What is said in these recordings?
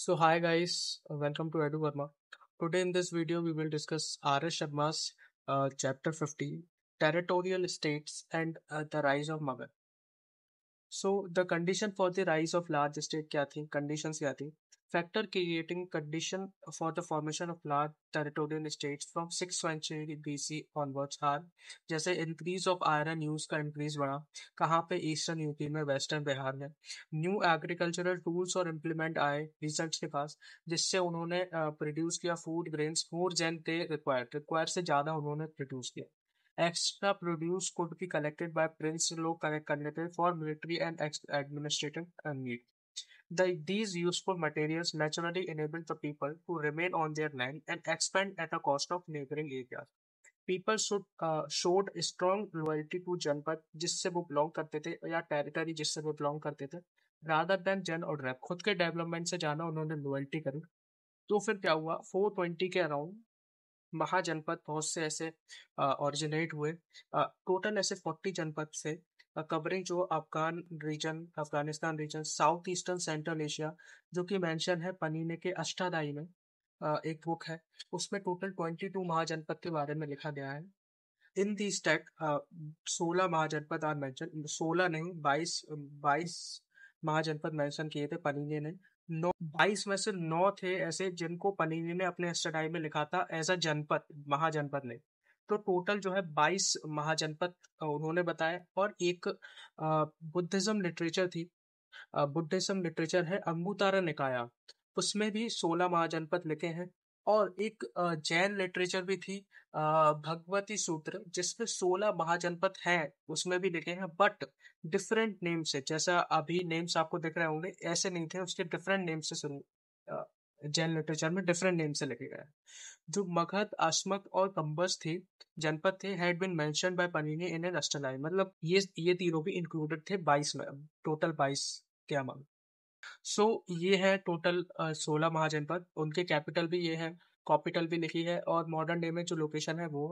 So hi guys, welcome to Edu Verma. Today in this video we will discuss R.S. Sharma's chapter 50, Territorial States and the Rise of Magadha. So the condition for the rise of large state क्या थी? Conditions क्या थी? Factor creating condition for the formation of large territorial states from 6th century BC onwards are जैसे increase of iron use का increase बढ़ा कहाँ पे eastern UP में वेस्टर्न बिहार में न्यू एग्रीकल्चरल टूल्स और इम्प्लीमेंट आए रिसर्च के पास जिससे उन्होंने प्रोड्यूस किया food grains more than they require से ज़्यादा उन्होंने प्रोड्यूस किया Extra produce could be collected by prince लोग कलेक्ट कर लेते for military and administrative need. These useful materials naturally enabled the people to remain on their land and expand at a cost of neighboring areas. People showed strong loyalty to जनपद जिससे वो belong करते थे या territory जिससे वो belong करते थे rather than जन और रैप खुद के डेवलपमेंट से जाना उन्होंने लॉयल्टी करी तो फिर क्या हुआ 420 के अराउंड महाजनपद बहुत से ऐसे ओरिजिनेट हुए टोटल ऐसे 40 जनपद से कवरिंग जो Afghanistan region south eastern central Asia जो कि मेंशन है पनीने के अष्टाध्यायी में एक बुक है उसमें टोटल 22 महाजनपद के बारे में लिखा गया है इन दी स्टेट 16 महाजनपद आर मेंशन 16 नहीं 22 महाजनपद मेंशन किए थे पनीने ने 22 में से 9 थे ऐसे जिनको पनीनी ने अपने स्टडाई में लिखा था एज अ जनपद महाजनपद ने तो टोटल जो है 22 महाजनपद उन्होंने बताया और एक बुद्धिज्म लिटरेचर थी बुद्धिज्म लिटरेचर है अंगुतारा निकाया उसमें भी 16 महाजनपद लिखे हैं और एक जैन लिटरेचर भी थी भगवती सूत्र जिसमें 16 महाजनपद हैं उसमें भी लिखे हैं बट डिफरेंट नेम से जैसा अभी नेम्स आपको दिख रहे होंगे ऐसे नहीं थे उसके डिफरेंट नेम से शुरू जैन लिटरेचर में डिफरेंट नेम से लिखे गए जो मगध अश्मक और कंबस थी जनपद थे had been mentioned by Panini in an अष्टनाई मतलब ये तीनों भी इंक्लूडेड थे 22 में टोटल 22 के अमाउंट सो ये है टोटल 16 महाजनपद उनके कैपिटल भी ये है कॉपिटल भी लिखी है और मॉडर्न डे में जो लोकेशन है वो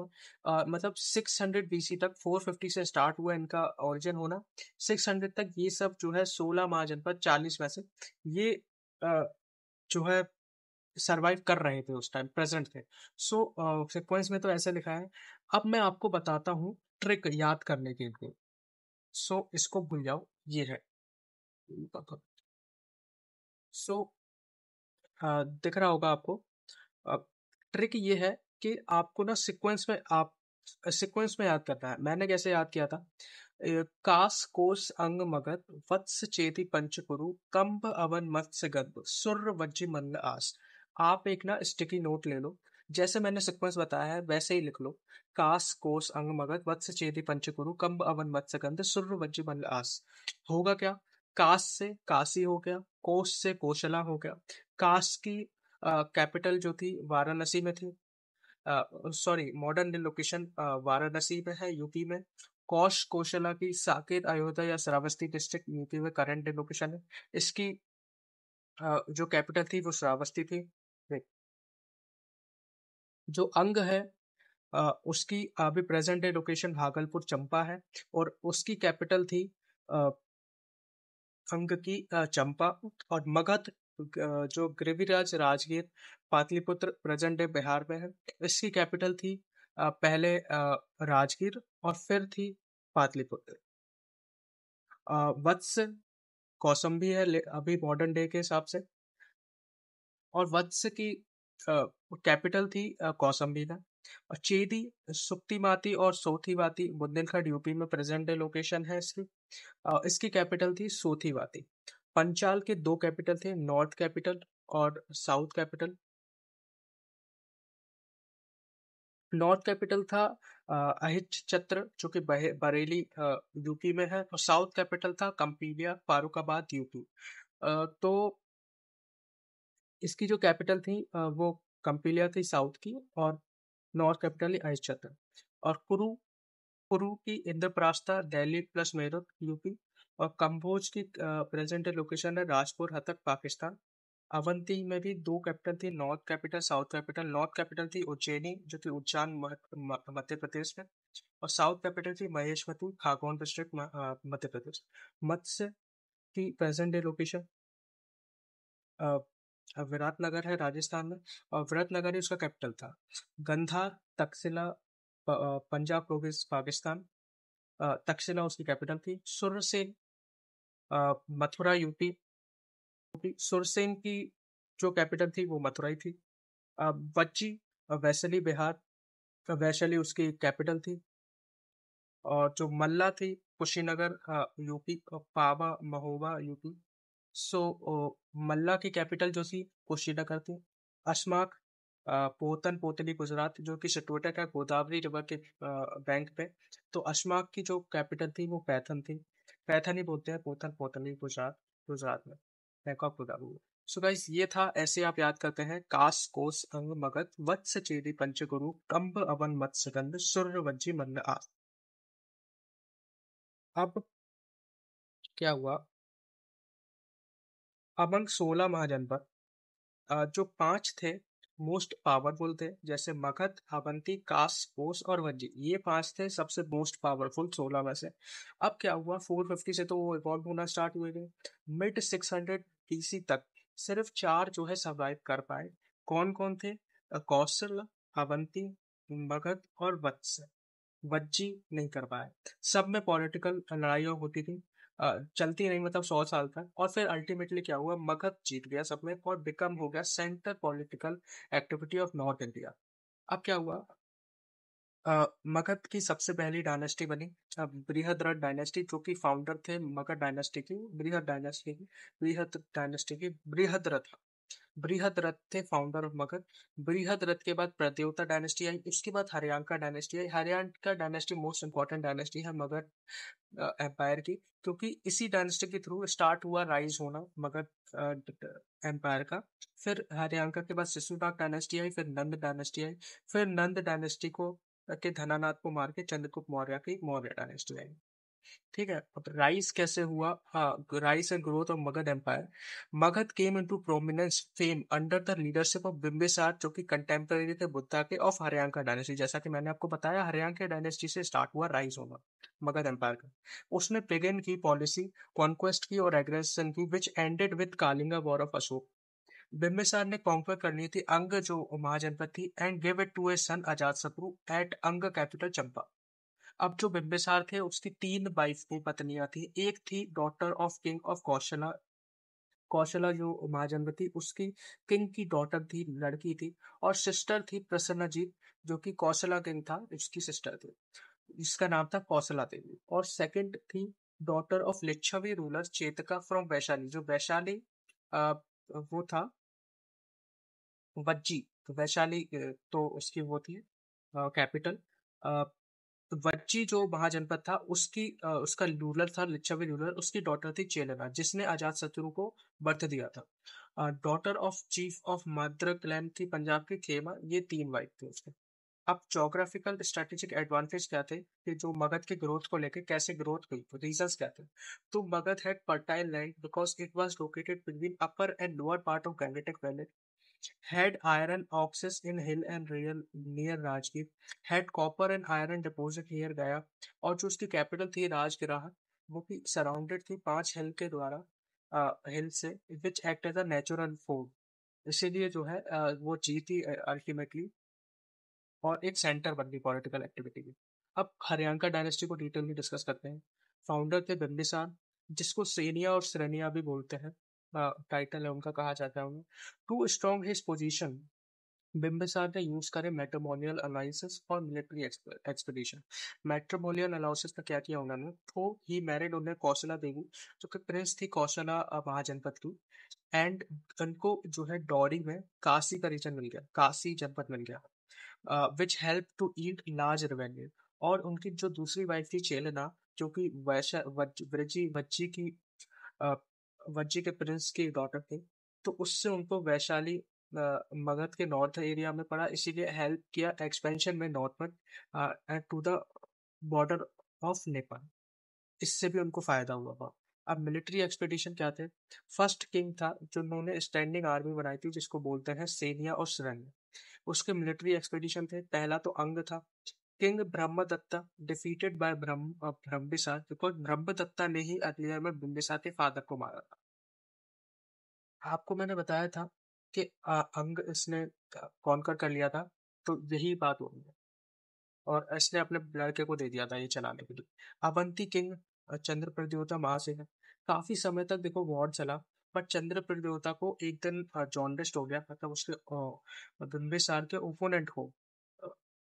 मतलब 600 बीसी तक 450 से स्टार्ट हुआ इनका ओरिजिन होना 600 तक ये सब जो है 16 महाजनपद 40 में से ये जो है सरवाइव कर रहे थे उस टाइम प्रेजेंट थे सो सीक्वेंस में तो ऐसे लिखा है अब मैं आपको बताता हूँ ट्रिक याद करने के लिए सो इसको भूल जाओ ये है सो दिख रहा होगा आपको ट्रिक ये है कि आपको ना सीक्वेंस में याद करना है मैंने कैसे याद किया था कास कोस अंग मगध वत्स चेति पंचकुरु कंभ अवन मत्स्य गद्भ सुर वज्जी मल्ल आस आप एक ना स्टिकी नोट ले लो जैसे मैंने सीक्वेंस बताया है वैसे ही लिख लो कास कोस अंग मगध वत्स चेति पंचकुरु कंभ अवन मत्स्य गंध सुर वज्जी मल्ल आस होगा क्या कास से काशी हो गया कोस से कोशला हो गया कास की कैपिटल जो थी वाराणसी में थी सॉरी मॉडर्न लोकेशन वाराणसी में है यूपी में कौशला की साकेत अयोध्या या श्रावस्ती डिस्ट्रिक्ट यूपी में करंट लोकेशन है इसकी जो कैपिटल थी वो श्रावस्ती थी जो अंग है उसकी अभी प्रेजेंट डे लोकेशन भागलपुर चंपा है और उसकी कैपिटल थी अंग की चंपा और मगध जो गिरिराज राजगीर पाटलिपुत्र प्रेजेंट डे बिहार में है इसकी कैपिटल थी पहले राजगीर और फिर थी पाटलिपुत्र वत्स कौसंबी है अभी मॉडर्न डे के हिसाब से और वत्स की कैपिटल थी कौसंबी में और चेदी सुक्तिमाती और सोथीवाती बुंदेलखंड यूपी में प्रेजेंट डे लोकेशन है इसकी इसकी कैपिटल थी सोथीवाती पंचाल के दो कैपिटल थे नॉर्थ कैपिटल और साउथ कैपिटल नॉर्थ कैपिटल था अहिच्छत्र जो कि बरेली यूपी में है और साउथ कैपिटल था कंपीलिया फारुखाबाद यूपी तो इसकी जो कैपिटल थी वो कंपीलिया थी साउथ की और नॉर्थ कैपिटल अहिच्छत्र और कुरु की इंद्रप्रस्था दिल्ली प्लस मेरठ यूपी और कंबोज की प्रेजेंट लोकेशन है राजपुर हतक पाकिस्तान अवंती में भी दो कैपिटल थी north capital south capital north capital थी उज्जैनी जो कि उज्जैन मध्य प्रदेश में और साउथ कैपिटल थी महेशमती खरगोन डिस्ट्रिक्ट मध्य प्रदेश मत्स्य की प्रेजेंट डे लोकेशन विराटनगर है राजस्थान में, और विराटनगर ही उसका कैपिटल था। गंधा, तक्षशिला पंजाब प्रोविंस पाकिस्तान, तक्षशिला उसकी कैपिटल थी। सुरसेन मथुरा यूपी, सुरसेन की जो कैपिटल थी वो मथुरा ही थी। वज्जी वैशाली बिहार, वैशाली उसकी कैपिटल थी। और जो मल्ला थी कुशीनगर यूपी, पावा महोबा यूपी। सो मल्ला की कैपिटल जो थी कुशीनगर थी। अशमाक पोतन पोतली गुजरात, जो कि सिटोटा का गोदावरी रिवर के बैंक पे। तो अशमाक की जो कैपिटल थी वो पैथन थी। पैथन ही बोलते हैं, पोतन पोतली गुजरात, गुजरात में bank of Godavari. So guys, ये था। ऐसे आप याद करते हैं: कास कोस अंग मगध वत्स चेदी पंचगुरु कंब अवन मत्स्यगंध सूर्य वज्जी मन्न आ। अब क्या हुआ? अमंग 16 महाजनपद, जो 5 थे मोस्ट पावरफुल थे, जैसे मगध, अवंती, कास, कोस और वज्जी, ये 5 थे सबसे मोस्ट पावरफुल 16 में से। अब क्या हुआ? 450 से तो वो इवॉल्व होना स्टार्ट हुए थे। मिड 600 BC तक सिर्फ 4 जो है सर्वाइव कर पाए। कौन कौन थे? कौशल, अवंती, मगध और वत्स। वज्जी नहीं कर पाए। सब में पॉलिटिकल लड़ाइयाँ होती थी, चलती नहीं, मतलब 100 साल तक। और फिर अल्टीमेटली क्या हुआ? मगध जीत गया सब में और बिकम हो गया centre political activity of north India. अब क्या हुआ? मगध की सबसे पहली डायनेस्टी बनी बृहद्रथ डायनेस्टी, जो कि फाउंडर थे मगध डायनेस्टी की, बृहद डायनेस्टी की बृहद्रथ। बृहद्रथ थे फाउंडर ऑफ मगध। बृहद्रथ के बाद प्रद्योता डायनेस्टी आई, उसके बाद हरियांका डायनेस्टी आई। हरियांका डायनेस्टी मोस्ट इंपॉर्टेंट डायनेस्टी है मगध एम्पायर की, क्योंकि इसी डायनेस्टी के थ्रू स्टार्ट हुआ राइज होना मगध एम्पायर का। फिर हरियांका के बाद शिशुनाग डायनेस्टी आई, फिर नंद डायनेस्टी आई। फिर नंद डायनेस्टी को के धनानाथ को मार के चंद्रगुप्त मौर्य की मौर्य डायनेस्टी आई। ठीक है, अब राइस कैसे हुआ? हाँ, rise and growth of Magadh empire. Magadh came into prominence fame under the leadership of Bimbisara, जो कि कंटेम्पररी थे बुद्धा के, ऑफ हरियांका डायनेस्टी। जैसा कि मैंने आपको बताया, हरियांका डायनेस्टी से स्टार्ट हुआ राइज होना मगध एम्पायर का। उसने पेगन की पॉलिसी, कॉन्क्वेस्ट की और एग्रेशन की, which ended with Kalinga war of Ashoka. Bimbisara ने कॉन्क्वर करनी थी अंग जो महाजनपद थी, and give it to a son Ajatashatru at Anga capital Champa. अब जो बिम्बिसार थे उसकी 3 वाइफ थी, पत्नियां थी। एक थी daughter of king of Kaushala, Kaushala जो महाजनपद थी उसकी किंग की डॉटर थी, लड़की थी। और सिस्टर थी प्रसन्नजीत, जो कि कौशला किंग था उसकी सिस्टर थी, जिसका नाम था कौशला देवी। और second the daughter of Lichchhavi ruler Chetaka from Vaishali, जो वैशाली आ, वो था वज्जी। तो वैशाली तो उसकी वो थी कैपिटल। तो वज्जी जो महाजनपद था उसका रूलर था लिच्छवी रूलर, उसकी डॉटर थी चेलना, जिसने अजात शत्रु को बर्थ दिया था। Daughter of chief of Madra clan थी पंजाब की खेमा। ये 3 वाइफ थी उसके। अब जोग्राफिकल स्ट्रेटेजिक एडवांटेज क्या थे कि जो मगध के ग्रोथ को लेके कैसे ग्रोथ हुई, तो रीजंस क्या थे? तो Magadh had fertile land because it was located between upper and lower part of Gangetic valley, had iron oxes in hill and real near Rajgir, had copper and iron deposit here गया। और जो उसकी capital थी राजगिराह, वो भी सराउंडेड थी 5 हिल के द्वारा, हिल से, which act as a natural fort. इसीलिए जो है वो जीती अल्टीमेटली, और एक सेंटर बन गई पॉलिटिकल एक्टिविटी की। अब हरियांका डायनेस्टी को डिटेल में डिस्कस करते हैं। फाउंडर थे बिम्बिसार, जिसको सेनिया और श्रेनिया भी बोलते हैं, टाइटल है उनका, कहा जाता है उन्हें। To strong his position, Bimbisara ने यूज करे मैट्रिमोनियल अलायंसेस और मिलिट्री एक्सपेडिशन। मैट्रिमोनियल अलाउंसेस का क्या किया उन्होंने? तो ही मैरिड उन्हें कौशला देवी, जो कि प्रिंस थी कौशला महाजनपद की। एंड उनको जो है डॉरी में काशी का रीजन मिल गया, काशी जनपद मिल गया, which help to eat large revenue. और उनकी जो दूसरी वाइफ थी चेलना, जो कि वैश्य वज्जी वज्जी की अ, वज्जी के प्रिंस की डॉटर थी। तो उससे उनको वैशाली मगध के नॉर्थ एरिया में पड़ा, इसीलिए हेल्प किया एक्सपेंशन में नॉर्थ में to the border of Nepal. इससे भी उनको फायदा हुआ था। अब मिलिट्री एक्सपेडिशन क्या थे? फर्स्ट किंग था जिन्होंने स्टैंडिंग आर्मी बनाई थी, जिसको बोलते हैं सेनिया और शरण्य। उसके मिलिट्री एक्सपेडिशन थे, पहला तो अंग था। King Brahmadatta defeated by Bimbisara, because Brahmadatta ने ही अर्लियर में बिम्बिसार के फादर को मारा था। आपको मैंने बताया था कि अंग इसने कॉन्कर कर लिया था, तो यही बात हो रही है। और इसने अपने लड़के को दे दिया था ये चलाने के लिए। अवंती किंग चंद्र प्रद्योता महासेन, काफी समय तक देखो वॉर चला, बट चंद्र प्रद्योता को एक दिन जॉन्डिस हो गया, मतलब उसके बिंबिसार के ओपोनेंट को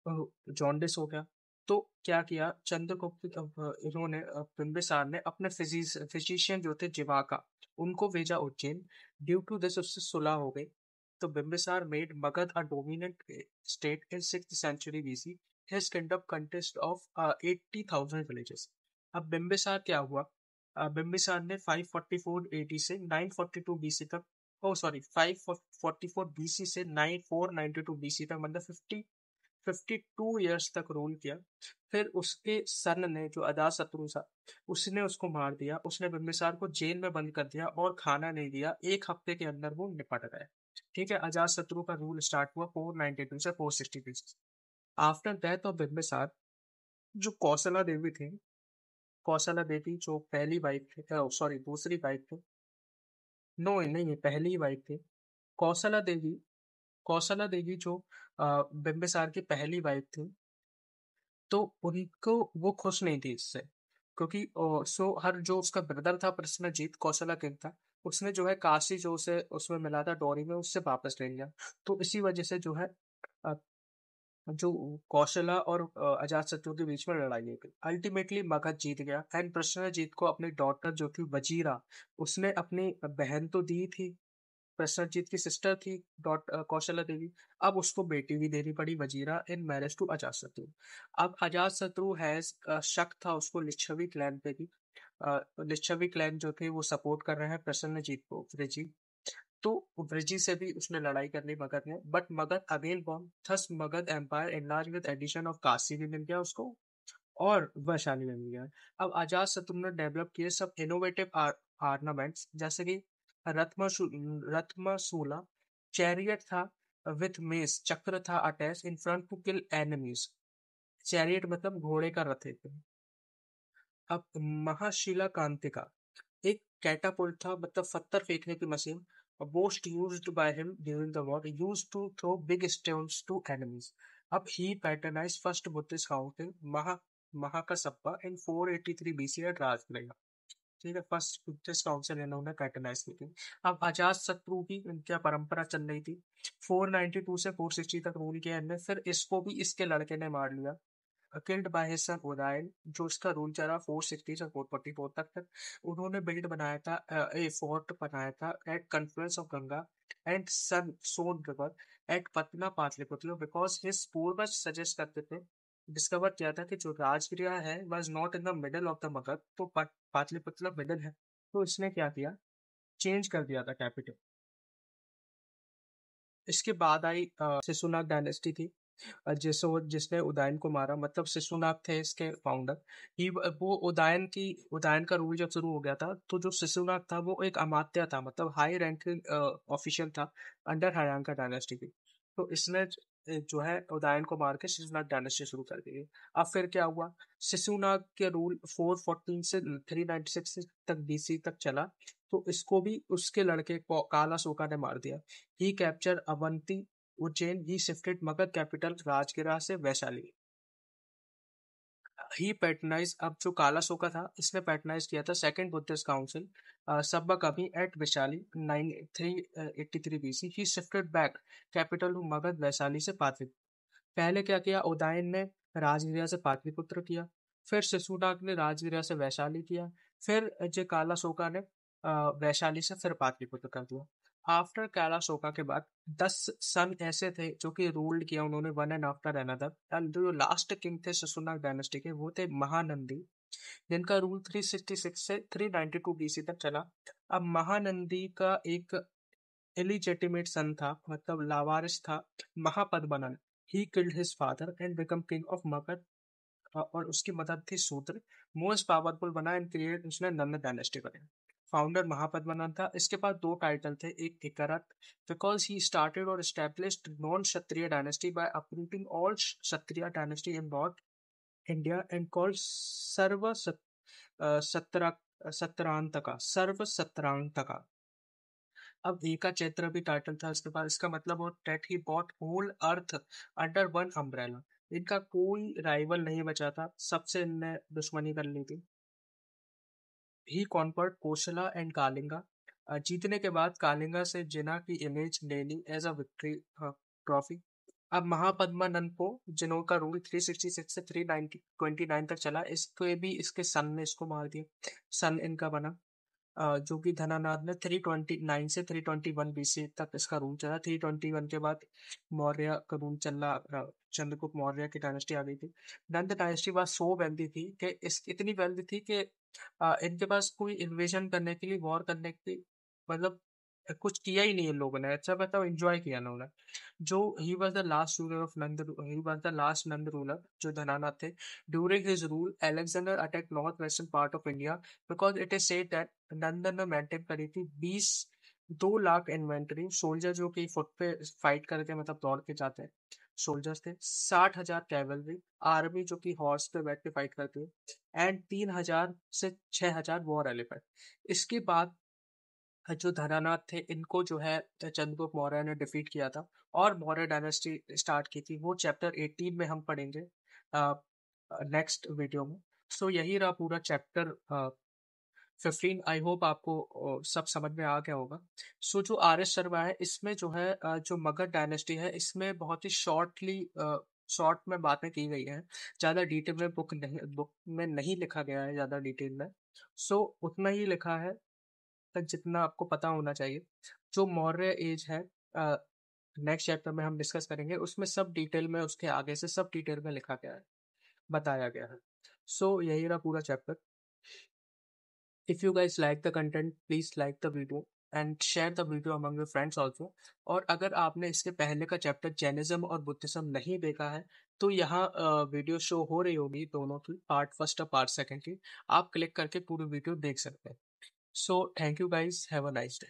जॉन्डिस हो गया। तो क्या किया चंद्रगुप्त, इन्होंने बिंबिसार ने अपने फिजिशियन जो थे जिवाका, उनको भेजा उज्जैन। ड्यू टू दिस उससे सुलह हो गई। तो Bimbisara made Magadh a dominant state in 6th century BC. His kingdom consist of 80,000 villages. अब बिम्बिसार क्या हुआ? बिम्बिसार ने 544 AD से 942 BC तक, ओ सॉरी 544 BC से 9492 BC तक, मतलब 52 ईयर्स तक रूल किया। फिर उसके सन ने, जो अजातशत्रु था, उसने उसको मार दिया। उसने बिम्बिसार को जेल में बंद कर दिया और खाना नहीं दिया। एक हफ्ते के अंदर वो निपट गए। ठीक है, अजातशत्रु का रूल स्टार्ट हुआ 492 से 463। आफ्टर डेथ ऑफ बिम्बिसार, जो कौशला देवी थी, कौशला देवी जो पहली वाइफ थी, सॉरी दूसरी वाइफ थी, नो नहीं पहली वाइफ थी, कौशला देवी। कौशला देवी जो बिम्बिसार की पहली वाइफ थी, तो उनको वो खुश नहीं थी इससे, क्योंकि सो हर जो उसका ब्रदर था प्रसन्नजीत, कौशला किंग था, उसने जो है काशी जो उसे उसमें मिला था डोरी में, उससे वापस ले लिया। तो इसी वजह से जो है अ, जो कौशला और अजातशत्रु के बीच में लड़ाई हुई थी। अल्टीमेटली मगध जीत गया एंड प्रसन्नजीत को अपनी डॉटर जो थी वजीरा, उसने अपनी बहन तो दी थी, प्रसन्नजीत की सिस्टर थी कौशला देवी, अब उसको बेटी भी देनी पड़ी Vajira in marriage to Ajatashatru. अब अजातशत्रु हैज शक था उसको लिच्छवी क्लैन पे भी। लिच्छवी क्लैन जो थे वो सपोर्ट कर रहे हैं प्रसन्नजीत को, वृजी। तो वृजी से भी उसने लड़ाई कर ली मगध ने, but Magadh again bomb, thus Magadh empire enlarge with addition of Kashi भी मिल गया उसको, और वैशाली में मिल गया। अब अजात शत्रु ने डेवलप किए सब इनोवेटिव आर्नामेंट्स, जैसे कि रत्मशूला, चैरियट था विथ मेस, चक्र था attach in front to kill enemies. Chariot मतलब घोड़े का रथ है। अब महाशिला कांतिका, एक कैटापुल्ट था, मतलब पत्थर फेंकने की machine, most used by him during the war, used to throw big stones to enemies. अब he patronized first Buddhist council Mahakassapa in 483 BC at Rajagriha. ठीक है, फर्स्ट बुद्धिस्ट काउंसिल इन्होंने पैटर्नाइज की थी। अब अजात शत्रु की क्या परंपरा चल रही थी, 492 से 460 तक रूल किया इनने। फिर इसको भी इसके लड़के ने मार लिया, killed by his son Udayan, जो इसका रूल चला 460 से 444 तक। उन्होंने बिल्ड बनाया था, ए फोर्ट बनाया था at confluence of Ganga and Son Son river at Patna Pataliputra, because his पूर्वज सजेस्ट करते थे, डिस्कवर किया था कि जो राजगृह है was not in the middle of the Magadh, तो पाटलिपुत्र मिडल है। तो इसने क्या किया, चेंज कर दिया था कैपिटल। इसके बाद आई शिशुनाग डायनेस्टी थी, जिसने उदयन को मारा, मतलब शिशुनाग थे इसके फाउंडर। ही वो उदयन का रूल जब शुरू हो गया था, तो जो शिशुनाग था वो एक अमात्य था, मतलब हाई रैंकिंग ऑफिशियल था अंडर हयांका डायनेस्टी की। तो इसने जो है उदयन को मार के शिशुनाग डायनेस्टी शुरू कर दी। अब फिर क्या हुआ, शिशुनाग के रूल 414 से 396 तक BC तक चला। तो इसको भी उसके लड़के काला सोका ने मार दिया। He capture Avanti Ujjain, he shifted Magadh capital Rajgir से वैशाली। ही पैटर्नाइज, अब जो काला सोका था इसने पैटर्नाइज किया था second Buddhist council Sabakami at Vaishali 9383 BC। He shifted back capital to Magadh Vaishali से पाटलिपुत्र। पहले क्या किया, उदयन ने राजगिरा से पाटलिपुत्र किया, फिर शिशुनाग ने राजगिरा से वैशाली किया, फिर जे काला सोका ने वैशाली से फिर पाटलिपुत्र कर दिया। आफ्टर काला सोका के बाद 10 सन ऐसे थे जो कि रूल्ड किया उन्होंने, one and after another. And जो लास्ट किंग थे शिशुनाग डायनेस्टी के, वो थे महानंदी, जिनका रूल 366 से 392 BC तक चला। अब महानंदी का एक इलीजिटिमेट सन था, मतलब लावारिस था, Mahapadmanand. He killed his father and become king of Magadh, और उसकी मदद थी शूद्र। मोस्ट पावरफुल बना एंड क्रिएट उसने नंद डायनेस्टी बनाई। फाउंडर महापद्मनंद था। इसके पास दो टाइटल थे, एक इकरत, बिकॉज ही स्टार्टेड और established non Kshatriya dynasty by uprooting all Kshatriya dynasty in north India and called Sarva Kshatrantaka, Sarva Kshatrantaka. अब एका चैत्र भी टाइटल था इसके पास, इसका मतलब वो that he brought whole earth under one umbrella. इनका कोई राइवल नहीं बचा था, सबसे इनने दुश्मनी कर ली थी। ही कॉन्क्वर्ड कोशला एंड कालिंगा। जीतने के बाद कालिंगा से जिना की इमेज ले ली एज अ विक्ट्री ट्रॉफी। अब महापद्मानंद को, जिनका रूल 366 से 329 तक चला, इसको भी इसके सन ने इसको मार दिया, सन इनका बना। जो कि धनानाद ने 329 से 321 बीसी तक इसका रूल चला। 321 के बाद मौर्य का रूल चला, चंद्रगुप्त मौर्य की डायनेस्टी आ गई थी। नंद डायनेस्टी बाद सो वेल्दी थी कि इस इतनी वेल्दी थी कि इनके पास कोई इन्वेजन करने के लिए, वॉर करने की, मतलब कुछ किया ही नहीं इन लोगों ने, अच्छा बताओ एंजॉय किया इन्होंने। जो he was the last ruler of Nanda, he was the last Nanda ruler जो धनानाथ थे। During his rule Alexander attack north western part of India, because it is said that नंदन ने मेंटेन करी थी 2 लाख इन्वेंट्री सोल्जर जो कि फुट पे फाइट करके, मतलब दौड़ के जाते हैं सोल्जर्स थे। 60,000 कैवलरी आर्मी जो कि हॉर्स पे बैठ के फाइट करती है, एंड 3,000 से 6,000 वॉर एलिफेंट। इसके बाद जो धनानाथ थे, इनको जो है चंद्रगुप्त मौर्य ने डिफीट किया था और मौर्य डायनेस्टी स्टार्ट की थी। वो चैप्टर 18 में हम पढ़ेंगे नेक्स्ट वीडियो में। सो यही रहा पूरा चैप्टर 15। आई होप आपको सब समझ में आ गया होगा। सो जो आर एस शर्मा है, इसमें जो है जो मगध डायनेस्टी है, इसमें बहुत ही शॉर्ट में बातें की गई हैं। ज़्यादा डिटेल में बुक में नहीं लिखा गया है ज़्यादा डिटेल में। सो उतना ही लिखा है तक जितना आपको पता होना चाहिए। जो मौर्य एज है, नेक्स्ट चैप्टर में हम डिस्कस करेंगे, उसमें सब डिटेल में, उसके आगे से सब डिटेल में लिखा गया है, बताया गया है। सो यही रहा पूरा chapter. If you guys like the content, please like the video and share the video among your friends also. और अगर आपने इसके पहले का चैप्टर जैनिज्म और बुद्धिज्म नहीं देखा है, तो यहाँ वीडियो शो हो रही होगी दोनों की, पार्ट फर्स्ट और पार्ट सेकंड की। आप क्लिक करके पूरी वीडियो देख सकते हैं। So thank you guys, have a nice day.